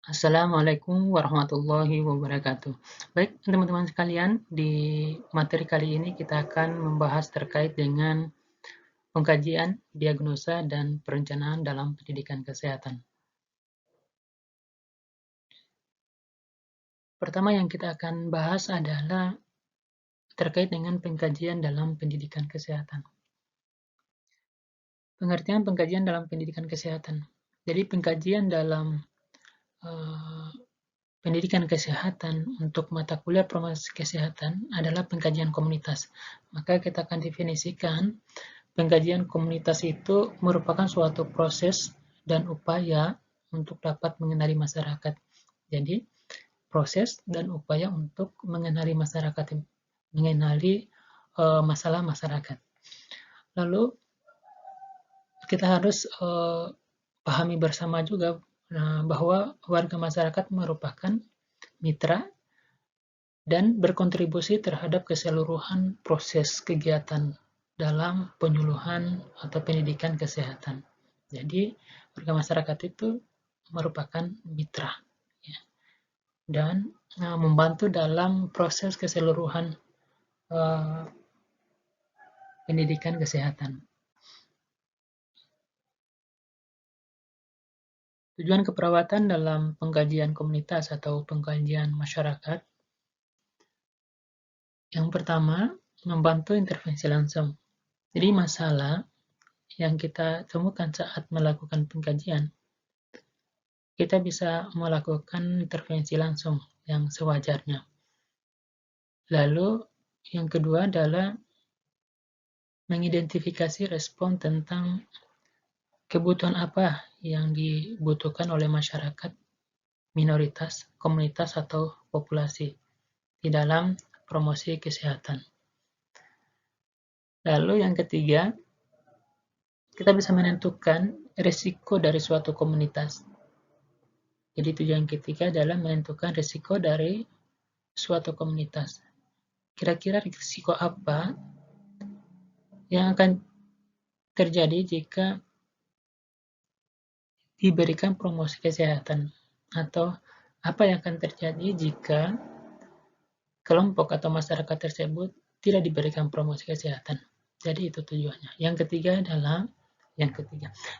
Assalamualaikum warahmatullahi wabarakatuh. Baik, teman-teman sekalian, di materi kali ini kita akan membahas terkait dengan pengkajian, diagnosa, dan perencanaan dalam pendidikan kesehatan. Pertama yang kita akan bahas adalah terkait dengan pengkajian dalam pendidikan kesehatan. Pengertian pengkajian dalam pendidikan kesehatan. Jadi pengkajian dalam eh, pendidikan kesehatan untuk mata kuliah promosi kesehatan adalah pengkajian komunitas. Maka kita akan definisikan pengkajian komunitas itu merupakan suatu proses dan upaya untuk dapat mengenali masyarakat. Jadi, proses dan upaya untuk mengenali masyarakat, mengenali masalah masyarakat. Lalu, kita harus pahami bersama juga bahwa warga masyarakat merupakan mitra dan berkontribusi terhadap keseluruhan proses kegiatan dalam penyuluhan atau pendidikan kesehatan. Jadi, warga masyarakat itu merupakan mitra ya, dan membantu dalam proses keseluruhan pendidikan kesehatan. Tujuan keperawatan dalam pengkajian komunitas atau pengkajian masyarakat. Yang pertama, membantu intervensi langsung. Jadi masalah yang kita temukan saat melakukan pengkajian, kita bisa melakukan intervensi langsung yang sewajarnya. Lalu, yang kedua adalah mengidentifikasi respon tentang kebutuhan apa yang dibutuhkan oleh masyarakat, minoritas, komunitas, atau populasi di dalam promosi kesehatan. Lalu yang ketiga, kita bisa menentukan risiko dari suatu komunitas. Jadi tujuan ketiga adalah menentukan risiko dari suatu komunitas. Kira-kira risiko apa yang akan terjadi jika diberikan promosi kesehatan, atau apa yang akan terjadi jika kelompok atau masyarakat tersebut tidak diberikan promosi kesehatan. Jadi itu tujuannya. Yang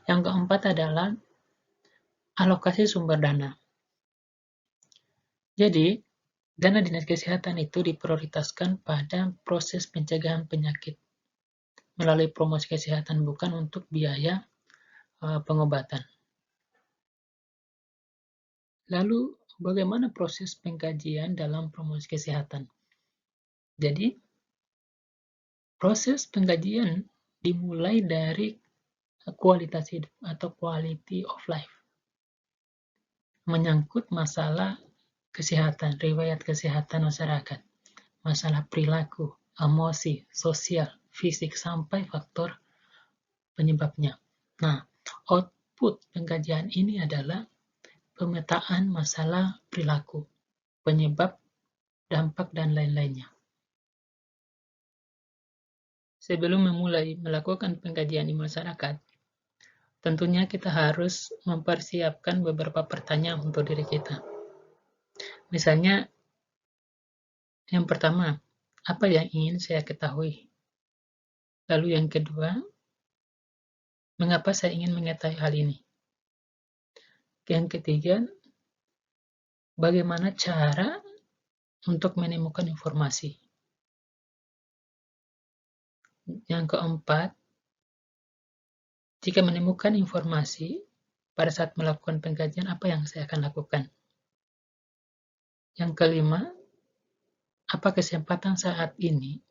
keempat adalah alokasi sumber dana. Jadi, dana dinas kesehatan itu diprioritaskan pada proses pencegahan penyakit melalui promosi kesehatan, bukan untuk biaya pengobatan. Lalu, bagaimana proses pengkajian dalam promosi kesehatan? Jadi, proses pengkajian dimulai dari kualitas hidup atau quality of life. Menyangkut masalah kesehatan, riwayat kesehatan masyarakat, masalah perilaku, emosi, sosial, fisik, sampai faktor penyebabnya. Nah, output pengkajian ini adalah pemetaan masalah perilaku, penyebab, dampak, dan lain-lainnya. Sebelum memulai melakukan pengkajian di masyarakat, tentunya kita harus mempersiapkan beberapa pertanyaan untuk diri kita. Misalnya, yang pertama, apa yang ingin saya ketahui? Lalu yang kedua, mengapa saya ingin mengetahui hal ini? Yang ketiga, bagaimana cara untuk menemukan informasi? Yang keempat, jika menemukan informasi pada saat melakukan pengkajian, apa yang saya akan lakukan? Yang kelima, apa kesempatan saat ini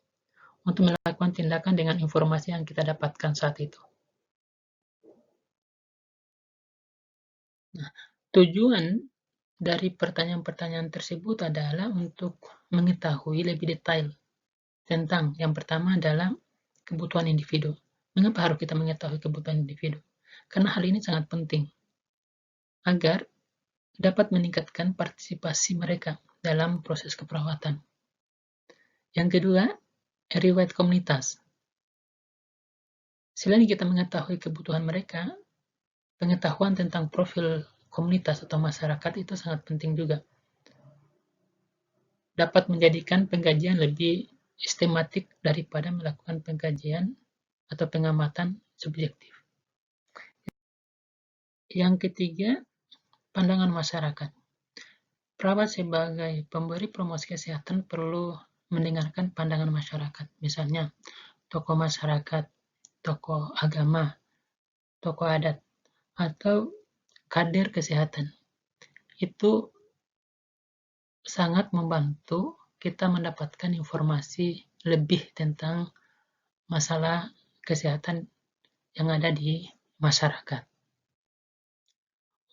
untuk melakukan tindakan dengan informasi yang kita dapatkan saat itu? Nah, tujuan dari pertanyaan-pertanyaan tersebut adalah untuk mengetahui lebih detail tentang, yang pertama adalah kebutuhan individu. Mengapa harus kita mengetahui kebutuhan individu? Karena hal ini sangat penting agar dapat meningkatkan partisipasi mereka dalam proses keperawatan. Yang kedua, riwayat komunitas. Selain kita mengetahui kebutuhan mereka, pengetahuan tentang profil komunitas atau masyarakat itu sangat penting juga. Dapat menjadikan pengkajian lebih sistematik daripada melakukan pengkajian atau pengamatan subjektif. Yang ketiga, pandangan masyarakat. Perawat sebagai pemberi promosi kesehatan perlu mendengarkan pandangan masyarakat, misalnya tokoh masyarakat, tokoh agama, tokoh adat, atau kader kesehatan. Itu sangat membantu kita mendapatkan informasi lebih tentang masalah kesehatan yang ada di masyarakat.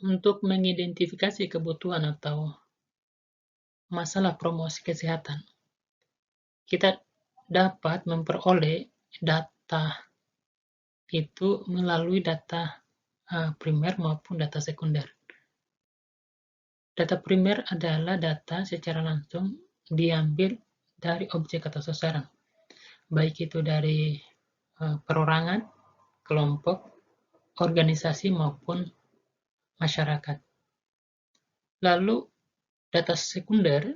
Untuk mengidentifikasi kebutuhan atau masalah promosi kesehatan, kita dapat memperoleh data itu melalui data primer maupun data sekunder. Data primer adalah data secara langsung diambil dari objek atau sasaran, baik itu dari perorangan, kelompok, organisasi maupun masyarakat. Lalu data sekunder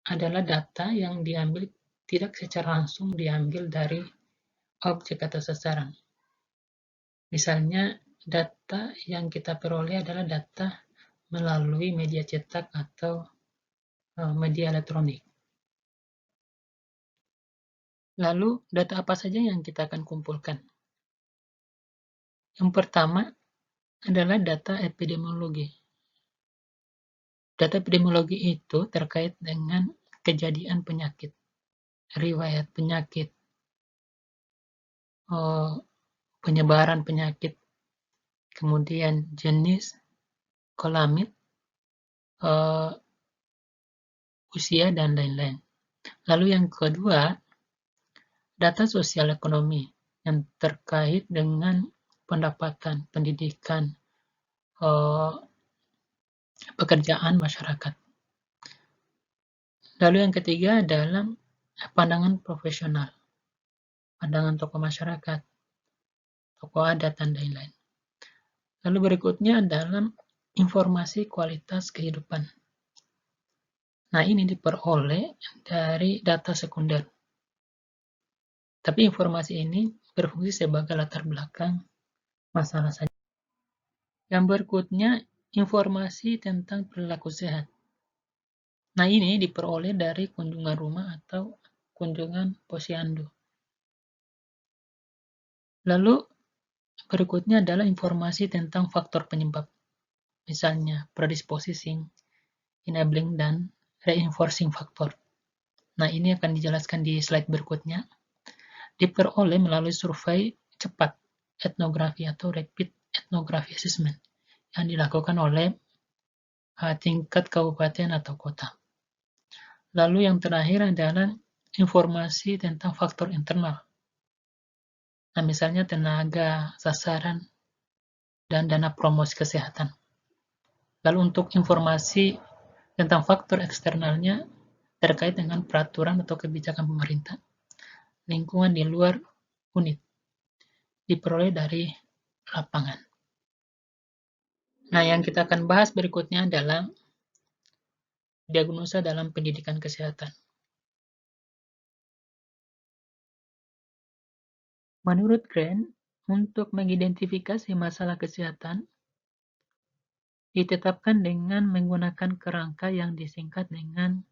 adalah data yang diambil tidak secara langsung diambil dari objek atau sasaran. Misalnya data yang kita peroleh adalah data melalui media cetak atau media elektronik. Lalu data apa saja yang kita akan kumpulkan? Yang pertama adalah data epidemiologi. Data epidemiologi itu terkait dengan kejadian penyakit, riwayat penyakit, penyebaran penyakit, kemudian jenis, kelamin, usia, dan lain-lain. Lalu yang kedua, data sosial ekonomi yang terkait dengan pendapatan, pendidikan, pekerjaan masyarakat. Lalu yang ketiga adalah pandangan profesional, pandangan tokoh masyarakat, tokoh adat, dan lain-lain. Lalu berikutnya adalah informasi kualitas kehidupan. Nah, ini diperoleh dari data sekunder. Tapi informasi ini berfungsi sebagai latar belakang masalah saja. Yang berikutnya, informasi tentang perilaku sehat. Nah, ini diperoleh dari kunjungan rumah atau kunjungan posyandu. Lalu, berikutnya adalah informasi tentang faktor penyebab. Misalnya, predisposing, enabling, dan reinforcing factor. Nah, ini akan dijelaskan di slide berikutnya. Diperoleh melalui survei cepat, etnografi atau rapid ethnography assessment, yang dilakukan oleh tingkat kabupaten atau kota. Lalu yang terakhir adalah informasi tentang faktor internal. Nah, misalnya tenaga, sasaran, dan dana promosi kesehatan. Lalu untuk informasi tentang faktor eksternalnya terkait dengan peraturan atau kebijakan pemerintah, lingkungan di luar unit, diperoleh dari lapangan. Nah, yang kita akan bahas berikutnya adalah diagnosa dalam pendidikan kesehatan. Menurut Grant, untuk mengidentifikasi masalah kesehatan, ditetapkan dengan menggunakan kerangka yang disingkat dengan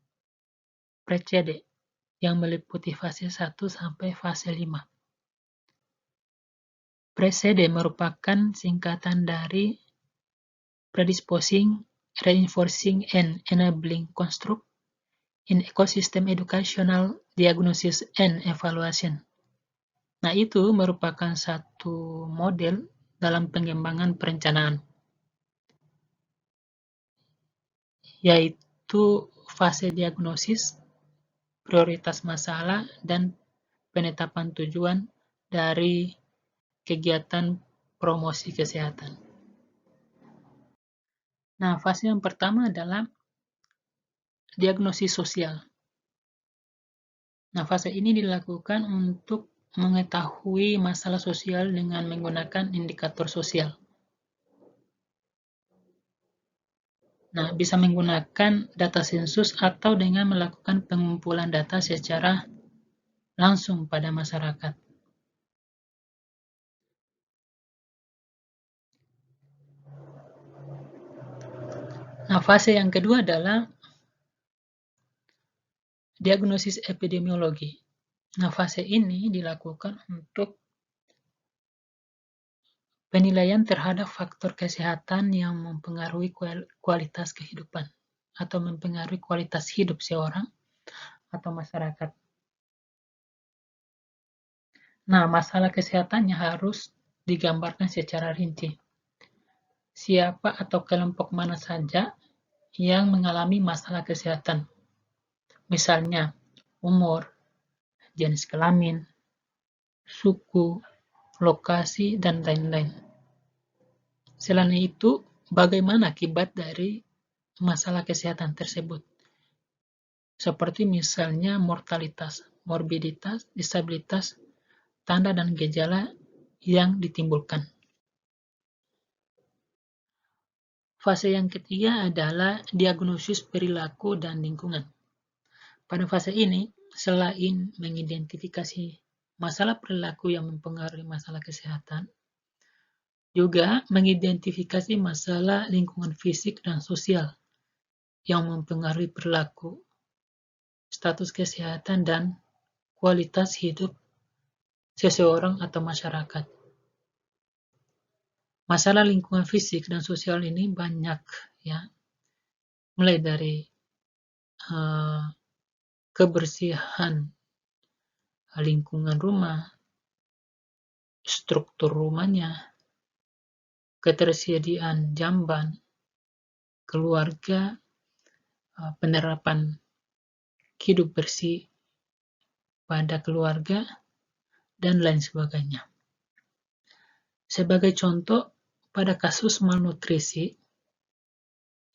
PRECEDE, yang meliputi fase 1 sampai fase 5. PRECEDE merupakan singkatan dari Predisposing, Reinforcing, and Enabling Construct in Ecosystem Educational Diagnosis and Evaluation. Nah, itu merupakan satu model dalam pengembangan perencanaan, yaitu fase diagnosis, prioritas masalah, dan penetapan tujuan dari kegiatan promosi kesehatan. Nah, fase yang pertama adalah diagnosis sosial. Nah, fase ini dilakukan untuk mengetahui masalah sosial dengan menggunakan indikator sosial. Nah, bisa menggunakan data sensus atau dengan melakukan pengumpulan data secara langsung pada masyarakat. Nah, fase yang kedua adalah diagnosis epidemiologi. Nah, fase ini dilakukan untuk penilaian terhadap faktor kesehatan yang mempengaruhi kualitas kehidupan atau mempengaruhi kualitas hidup seorang atau masyarakat. Nah, masalah kesehatannya harus digambarkan secara rinci. Siapa atau kelompok mana saja yang mengalami masalah kesehatan. Misalnya, umur, jenis kelamin, suku, lokasi, dan lain-lain. Selain itu, bagaimana akibat dari masalah kesehatan tersebut? Seperti misalnya mortalitas, morbiditas, disabilitas, tanda dan gejala yang ditimbulkan. Fase yang ketiga adalah diagnosis perilaku dan lingkungan. Pada fase ini, selain mengidentifikasi masalah perilaku yang mempengaruhi masalah kesehatan, juga mengidentifikasi masalah lingkungan fisik dan sosial yang mempengaruhi perilaku, status kesehatan, dan kualitas hidup seseorang atau masyarakat. Masalah lingkungan fisik dan sosial ini banyak, ya, mulai dari kebersihan lingkungan rumah, struktur rumahnya, ketersediaan jamban, keluarga, penerapan hidup bersih pada keluarga, dan lain sebagainya. Sebagai contoh, pada kasus malnutrisi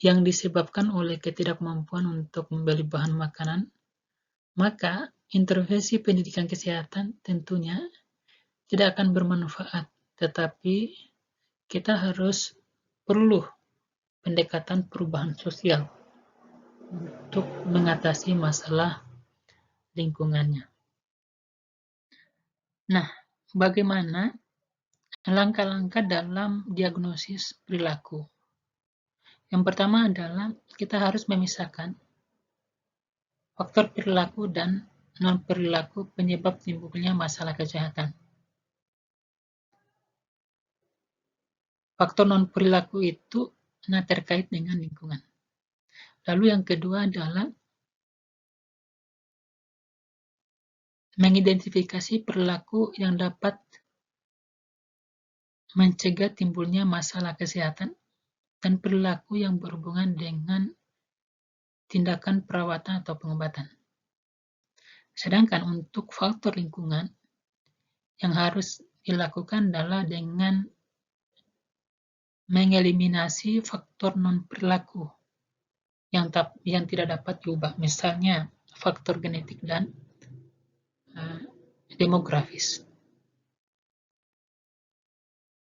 yang disebabkan oleh ketidakmampuan untuk membeli bahan makanan, maka intervensi pendidikan kesehatan tentunya tidak akan bermanfaat, tetapi kita harus perlu pendekatan perubahan sosial untuk mengatasi masalah lingkungannya. Nah, bagaimana langkah-langkah dalam diagnosis perilaku? Yang pertama adalah kita harus memisahkan faktor perilaku dan non-perilaku penyebab timbulnya masalah kesehatan. Faktor non-perilaku itu terkait dengan lingkungan. Lalu yang kedua adalah mengidentifikasi perilaku yang dapat mencegah timbulnya masalah kesehatan dan perilaku yang berhubungan dengan tindakan perawatan atau pengobatan. Sedangkan untuk faktor lingkungan yang harus dilakukan adalah dengan mengeliminasi faktor non-perilaku yang tidak dapat diubah, misalnya faktor genetik dan demografis.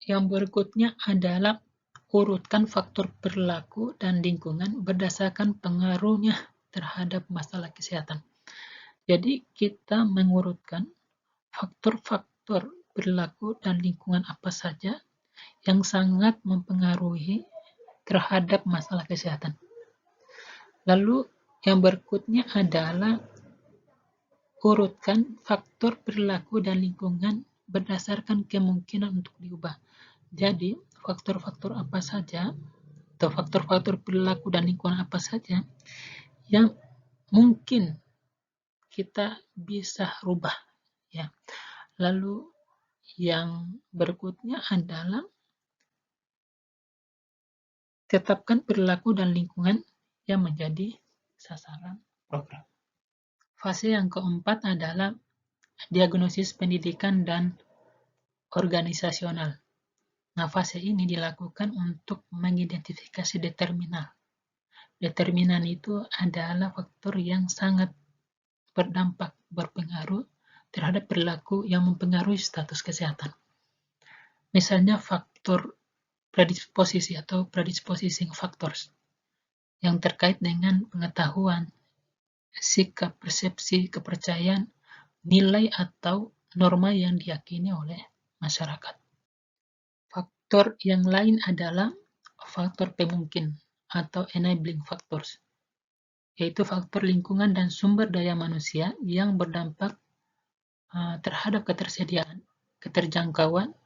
Yang berikutnya adalah urutkan faktor perilaku dan lingkungan berdasarkan pengaruhnya terhadap masalah kesehatan. Jadi kita mengurutkan faktor-faktor perilaku dan lingkungan apa saja yang sangat mempengaruhi terhadap masalah kesehatan. Lalu yang berikutnya adalah urutkan faktor perilaku dan lingkungan berdasarkan kemungkinan untuk diubah. Jadi, faktor-faktor apa saja atau faktor-faktor perilaku dan lingkungan apa saja yang mungkin kita bisa rubah, ya. Lalu yang berikutnya adalah tetapkan perilaku dan lingkungan yang menjadi sasaran program. Fase yang keempat adalah diagnosis pendidikan dan organisasional. Nah, fase ini dilakukan untuk mengidentifikasi determinan. Determinan itu adalah faktor yang sangat berdampak, berpengaruh terhadap perilaku yang mempengaruhi status kesehatan. Misalnya faktor predisposisi atau predisposing factors. yang terkait dengan pengetahuan, sikap, persepsi, kepercayaan, nilai atau norma yang diyakini oleh masyarakat. Faktor yang lain adalah faktor pemungkin atau enabling factors, yaitu faktor lingkungan dan sumber daya manusia yang berdampak terhadap ketersediaan, keterjangkauan,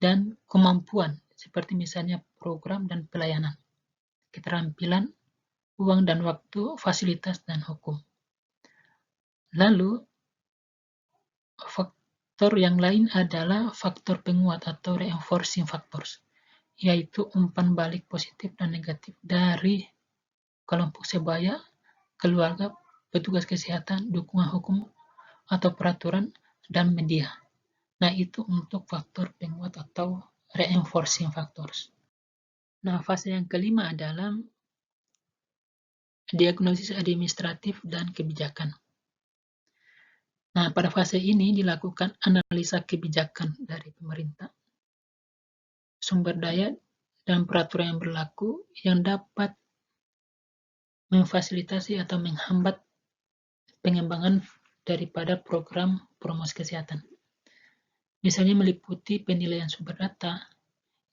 dan kemampuan, seperti misalnya program dan pelayanan, keterampilan, uang dan waktu, fasilitas, dan hukum. Lalu, faktor yang lain adalah faktor penguat atau reinforcing factors, yaitu umpan balik positif dan negatif dari kelompok sebaya, keluarga, petugas kesehatan, dukungan hukum atau peraturan, dan media. Nah, itu untuk faktor penguat atau reinforcing factors. Nah, fase yang kelima adalah diagnosis administratif dan kebijakan. Nah, pada fase ini dilakukan analisa kebijakan dari pemerintah, sumber daya, dan peraturan yang berlaku yang dapat memfasilitasi atau menghambat pengembangan daripada program promosi kesehatan. Misalnya meliputi penilaian sumber data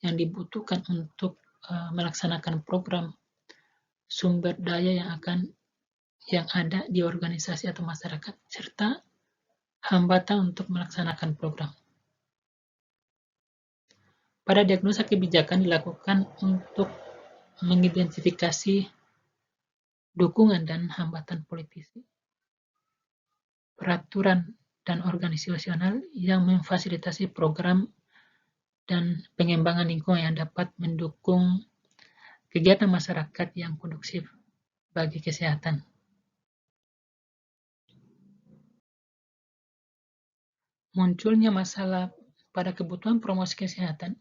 yang dibutuhkan untuk melaksanakan program, sumber daya yang ada di organisasi atau masyarakat, serta hambatan untuk melaksanakan program. Pada diagnosa kebijakan dilakukan untuk mengidentifikasi dukungan dan hambatan politisi, peraturan dan organisasional yang memfasilitasi program dan pengembangan lingkungan yang dapat mendukung kegiatan masyarakat yang kondusif bagi kesehatan. Munculnya masalah pada kebutuhan promosi kesehatan,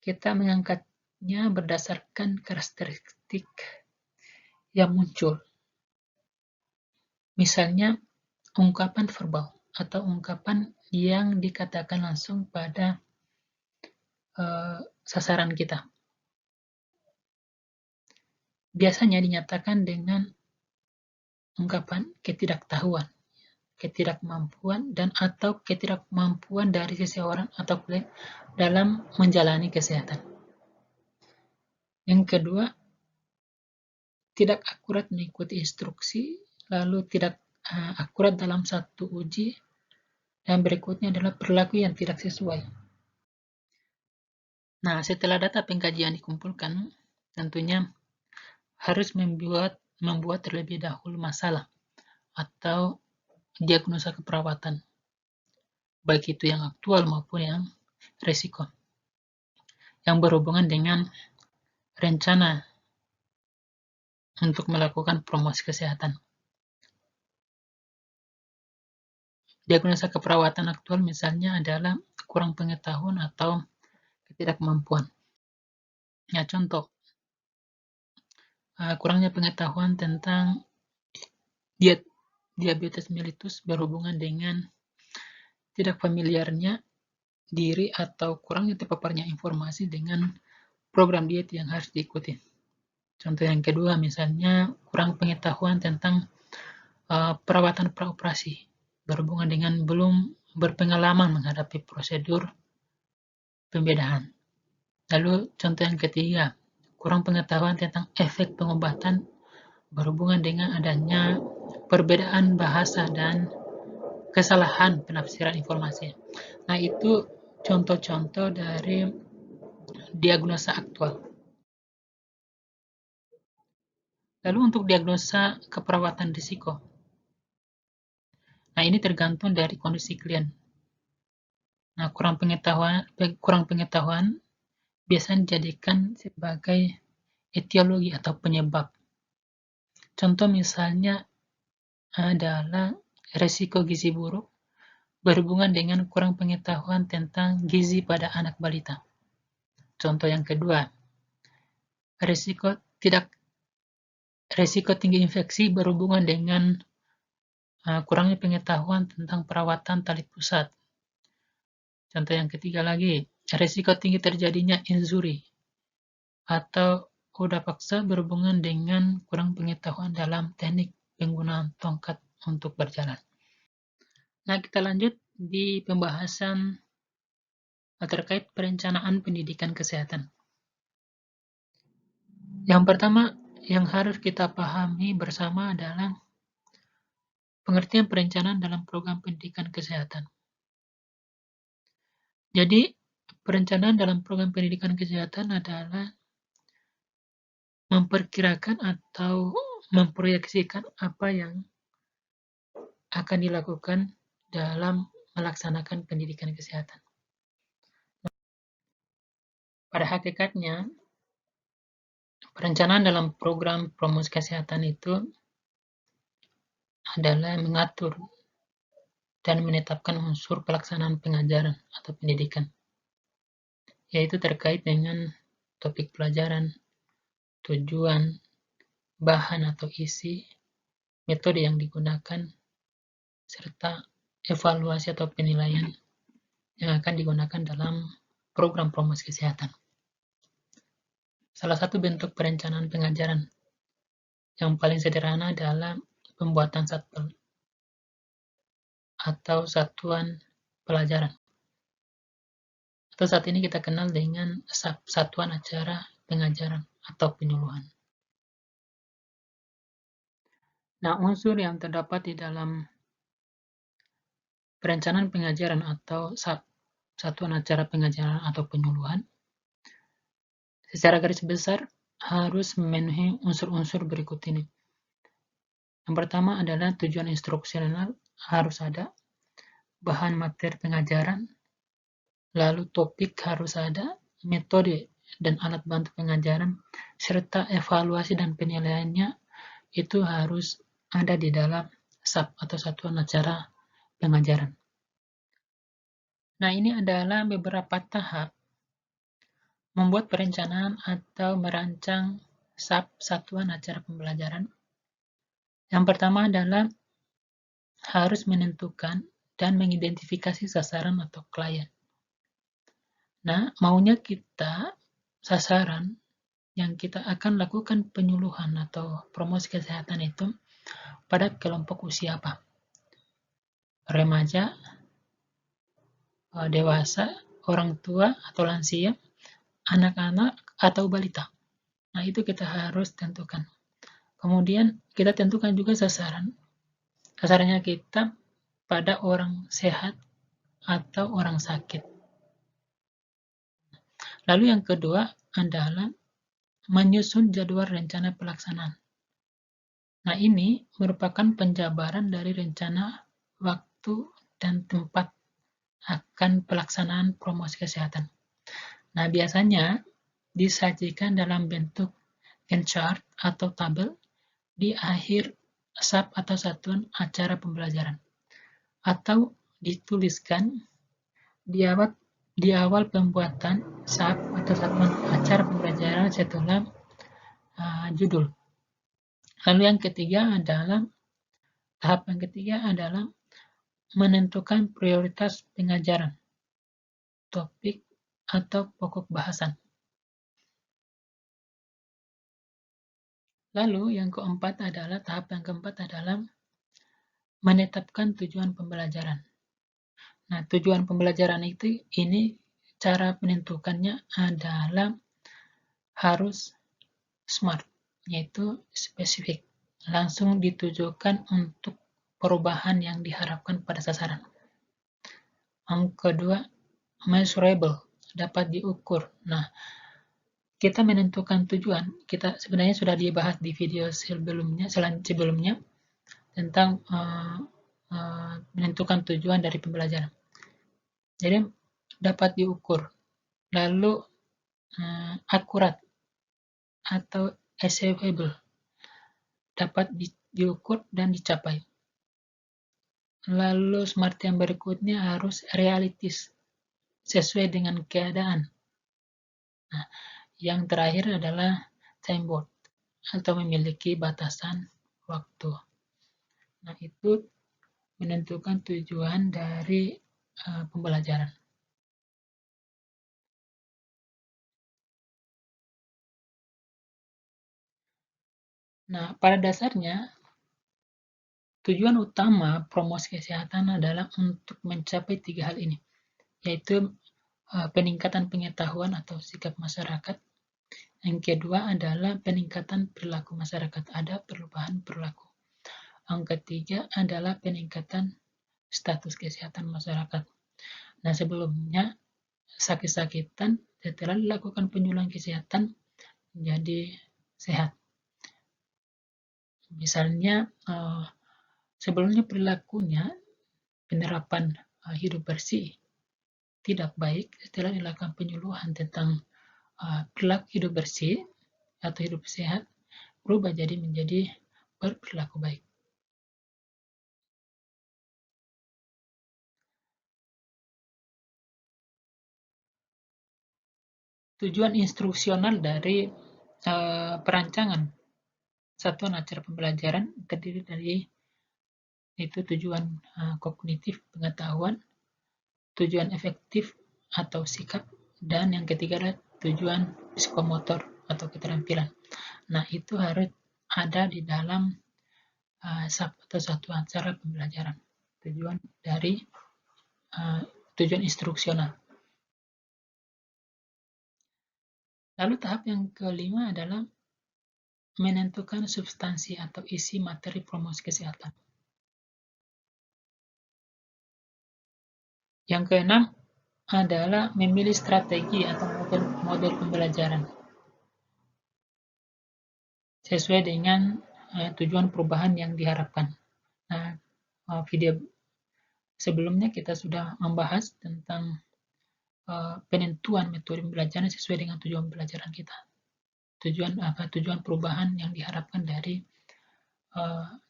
kita mengangkatnya berdasarkan karakteristik yang muncul. Misalnya, ungkapan verbal atau ungkapan yang dikatakan langsung pada sasaran kita. Biasanya dinyatakan dengan ungkapan ketidaktahuan, ketidakmampuan, dan atau ketidakmampuan dari seseorang atau dalam menjalani kesehatan. Yang kedua, tidak akurat mengikuti instruksi, lalu tidak akurat dalam satu uji, dan berikutnya adalah perilaku yang tidak sesuai. Nah, setelah data pengkajian dikumpulkan, tentunya harus membuat terlebih dahulu masalah atau diagnosa keperawatan, baik itu yang aktual maupun yang resiko, yang berhubungan dengan rencana untuk melakukan promosi kesehatan. Diagnosa keperawatan aktual misalnya adalah kurang pengetahuan atau ketidakmampuan. Ya, contoh, kurangnya pengetahuan tentang diabetes mellitus berhubungan dengan tidak familiarnya diri atau kurangnya terpaparnya informasi dengan program diet yang harus diikuti. Contoh yang kedua misalnya kurang pengetahuan tentang perawatan praoperasi berhubungan dengan belum berpengalaman menghadapi prosedur pembedahan. Lalu contoh yang ketiga, kurang pengetahuan tentang efek pengobatan berhubungan dengan adanya perbedaan bahasa dan kesalahan penafsiran informasi. Nah, itu contoh-contoh dari diagnosa aktual. Lalu untuk diagnosa keperawatan risiko. Nah, ini tergantung dari kondisi klien. Nah, kurang pengetahuan biasanya dijadikan sebagai etiologi atau penyebab. Contoh misalnya adalah resiko gizi buruk berhubungan dengan kurang pengetahuan tentang gizi pada anak balita. Contoh yang kedua, resiko tinggi infeksi berhubungan dengan kurangnya pengetahuan tentang perawatan tali pusat. Contoh yang ketiga lagi, resiko tinggi terjadinya injury atau udah paksa berhubungan dengan kurang pengetahuan dalam teknik penggunaan tongkat untuk berjalan. Nah, kita lanjut di pembahasan terkait perencanaan pendidikan kesehatan. Yang pertama yang harus kita pahami bersama adalah pengertian perencanaan dalam program pendidikan kesehatan. Jadi, perencanaan dalam program pendidikan kesehatan adalah memperkirakan atau memproyeksikan apa yang akan dilakukan dalam melaksanakan pendidikan kesehatan. Pada hakikatnya, perencanaan dalam program promosi kesehatan itu adalah mengatur dan menetapkan unsur pelaksanaan pengajaran atau pendidikan, yaitu terkait dengan topik pelajaran, tujuan, bahan atau isi, metode yang digunakan, serta evaluasi atau penilaian yang akan digunakan dalam program promosi kesehatan. Salah satu bentuk perencanaan pengajaran yang paling sederhana adalah pembuatan satpel atau satuan pelajaran. Atau saat ini kita kenal dengan satuan acara pengajaran atau penyuluhan. Nah, unsur yang terdapat di dalam perencanaan pengajaran atau satuan acara pengajaran atau penyuluhan secara garis besar harus memenuhi unsur-unsur berikut ini. Yang pertama adalah tujuan instruksional harus ada, bahan materi pengajaran, lalu topik harus ada, metode dan alat bantu pengajaran, serta evaluasi dan penilaiannya itu harus ada di dalam SAP atau satuan acara pengajaran. Nah, ini adalah beberapa tahap membuat perencanaan atau merancang SAP satuan acara pembelajaran. Yang pertama adalah harus menentukan dan mengidentifikasi sasaran atau klien. Nah, maunya kita sasaran yang kita akan lakukan penyuluhan atau promosi kesehatan itu pada kelompok usia apa? Remaja, dewasa, orang tua atau lansia, anak-anak atau balita. Nah, itu kita harus tentukan. Kemudian kita tentukan juga sasaran. Sasarannya kita pada orang sehat atau orang sakit. Lalu yang kedua adalah menyusun jadwal rencana pelaksanaan. Nah, ini merupakan penjabaran dari rencana waktu dan tempat akan pelaksanaan promosi kesehatan. Nah, biasanya disajikan dalam bentuk Gantt chart atau tabel di akhir SAP atau satuan acara pembelajaran, atau dituliskan di awal pembuatan SAP atau satuan acara pembelajaran setelah judul. Lalu yang ketiga adalah tahap yang ketiga adalah menentukan prioritas pengajaran, topik atau pokok bahasan. Lalu yang keempat adalah tahap yang keempat adalah menetapkan tujuan pembelajaran. Nah, tujuan pembelajaran itu ini cara menentukannya adalah harus SMART, yaitu spesifik, langsung ditujukan untuk perubahan yang diharapkan pada sasaran. Yang kedua, measurable, dapat diukur. Nah, kita menentukan tujuan, kita sebenarnya sudah dibahas di video sebelumnya tentang menentukan tujuan dari pembelajaran. Jadi dapat diukur, lalu akurat atau achievable, dapat diukur dan dicapai. Lalu SMART yang berikutnya harus realistis, sesuai dengan keadaan. Nah, yang terakhir adalah time bound atau memiliki batasan waktu. Nah, itu menentukan tujuan dari pembelajaran. Nah, pada dasarnya tujuan utama promosi kesehatan adalah untuk mencapai 3 hal ini, yaitu peningkatan pengetahuan atau sikap masyarakat. Yang kedua adalah peningkatan perilaku masyarakat, ada perubahan perilaku. Yang ketiga adalah peningkatan status kesehatan masyarakat. Nah, sebelumnya sakit-sakitan setelah dilakukan penyuluhan kesehatan menjadi sehat. Misalnya sebelumnya perilakunya penerapan hidup bersih tidak baik, setelah dilakukan penyuluhan tentang perilaku hidup bersih atau hidup sehat, berubah menjadi berperilaku baik. Tujuan instruksional dari perancangan satuan acara pembelajaran terdiri dari itu tujuan kognitif pengetahuan, tujuan efektif atau sikap, dan yang ketiga adalah tujuan psikomotor atau keterampilan. Nah, itu harus ada di dalam atau satu acara pembelajaran. Tujuan dari tujuan instruksional. Lalu tahap yang kelima adalah menentukan substansi atau isi materi promosi kesehatan. Yang keenam adalah memilih strategi atau model pembelajaran sesuai dengan tujuan perubahan yang diharapkan. Nah, video sebelumnya kita sudah membahas tentang penentuan metode pembelajaran sesuai dengan tujuan pembelajaran kita. Tujuan perubahan yang diharapkan dari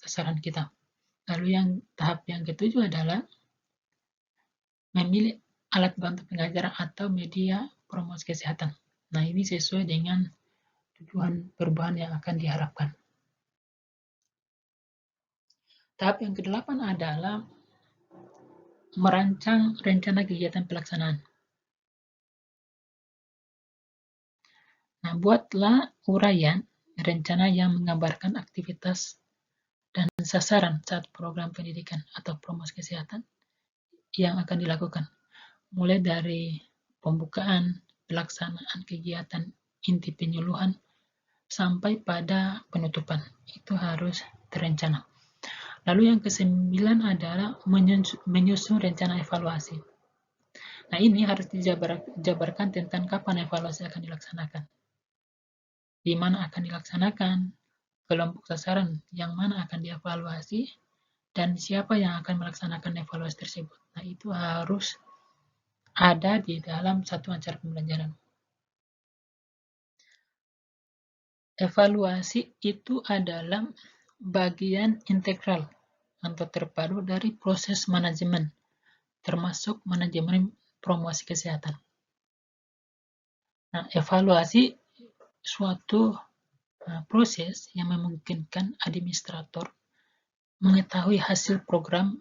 sasaran kita. Lalu tahap yang ketujuh adalah memilih alat bantu pengajaran atau media promosi kesehatan. Nah, ini sesuai dengan tujuan perubahan yang akan diharapkan. Tahap yang kedelapan adalah merancang rencana kegiatan pelaksanaan. Nah, buatlah uraian rencana yang menggambarkan aktivitas dan sasaran saat program pendidikan atau promosi kesehatan yang akan dilakukan. Mulai dari pembukaan, pelaksanaan kegiatan inti penyuluhan, sampai pada penutupan. Itu harus terencana. Lalu yang kesembilan adalah menyusun rencana evaluasi. Nah, ini harus dijabarkan tentang kapan evaluasi akan dilaksanakan. Di mana akan dilaksanakan, kelompok sasaran yang mana akan dievaluasi, dan siapa yang akan melaksanakan evaluasi tersebut. Nah, itu harus ada di dalam satu acara pembelajaran. Evaluasi itu adalah bagian integral atau terpadu dari proses manajemen, termasuk manajemen promosi kesehatan. Nah, evaluasi suatu proses yang memungkinkan administrator mengetahui hasil program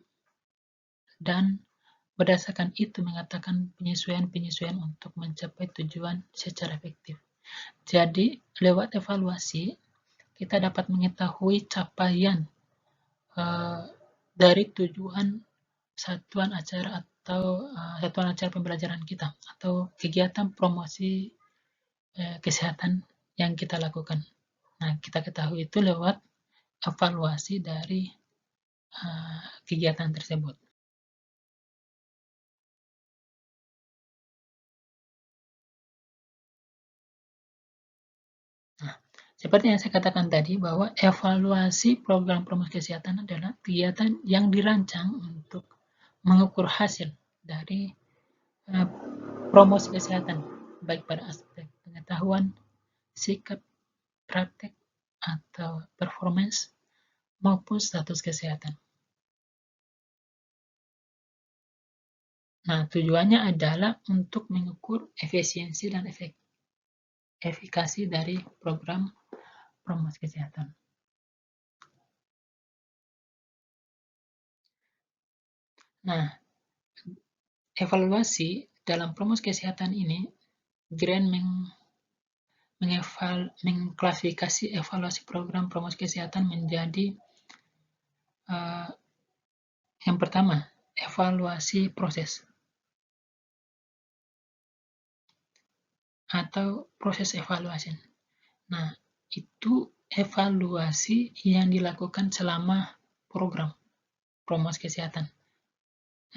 dan berdasarkan itu mengatakan penyesuaian-penyesuaian untuk mencapai tujuan secara efektif. Jadi, lewat evaluasi, kita dapat mengetahui capaian dari tujuan satuan acara atau satuan acara pembelajaran kita atau kegiatan promosi kesehatan yang kita lakukan. Nah, kita ketahui itu lewat evaluasi dari kegiatan tersebut. Nah, seperti yang saya katakan tadi bahwa evaluasi program promosi kesehatan adalah kegiatan yang dirancang untuk mengukur hasil dari promosi kesehatan, baik pada aspek pengetahuan, sikap, praktek, atau performance, maupun status kesehatan. Nah, tujuannya adalah untuk mengukur efisiensi dan efikasi dari program promosi kesehatan. Nah, evaluasi dalam promosi kesehatan ini, Grant mengklasifikasi evaluasi program promosi kesehatan menjadi yang pertama, evaluasi proses atau proses evaluasi. Nah, itu evaluasi yang dilakukan selama program promosi kesehatan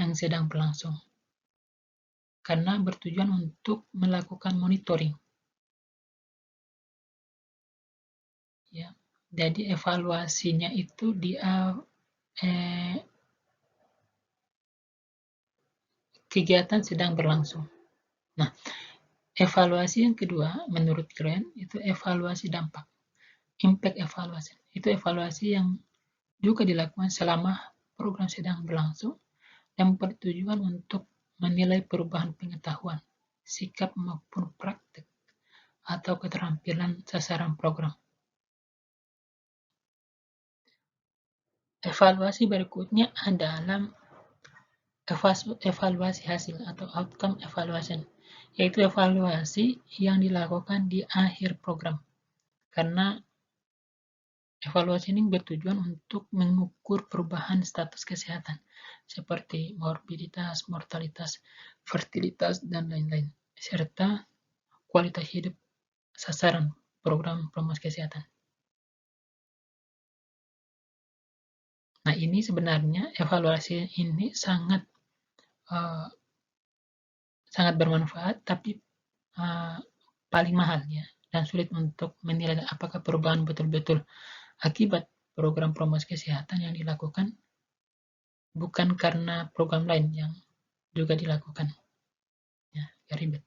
yang sedang berlangsung. Karena bertujuan untuk melakukan monitoring. Ya, jadi evaluasinya itu kegiatan sedang berlangsung. Nah, evaluasi yang kedua menurut Keren itu evaluasi dampak. Impact evaluasi. Itu evaluasi yang juga dilakukan selama program sedang berlangsung dan bertujuan untuk menilai perubahan pengetahuan, sikap maupun praktik atau keterampilan sasaran program. Evaluasi berikutnya adalah evaluasi hasil atau outcome evaluation, yaitu evaluasi yang dilakukan di akhir program. Karena evaluasi ini bertujuan untuk mengukur perubahan status kesehatan, seperti morbiditas, mortalitas, fertilitas, dan lain-lain, serta kualitas hidup sasaran program promosi kesehatan. Nah, ini sebenarnya evaluasi ini sangat bermanfaat, tapi paling mahal ya, dan sulit untuk menilai apakah perubahan betul-betul akibat program promosi kesehatan yang dilakukan, bukan karena program lain yang juga dilakukan. Ya, ribet.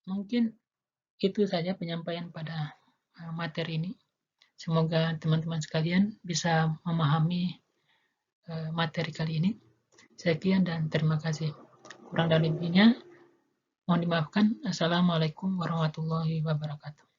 Mungkin itu saja penyampaian pada materi ini. Semoga teman-teman sekalian bisa memahami materi kali ini. Sekian dan terima kasih. Kurang dan lebihnya mohon dimaafkan. Assalamualaikum warahmatullahi wabarakatuh.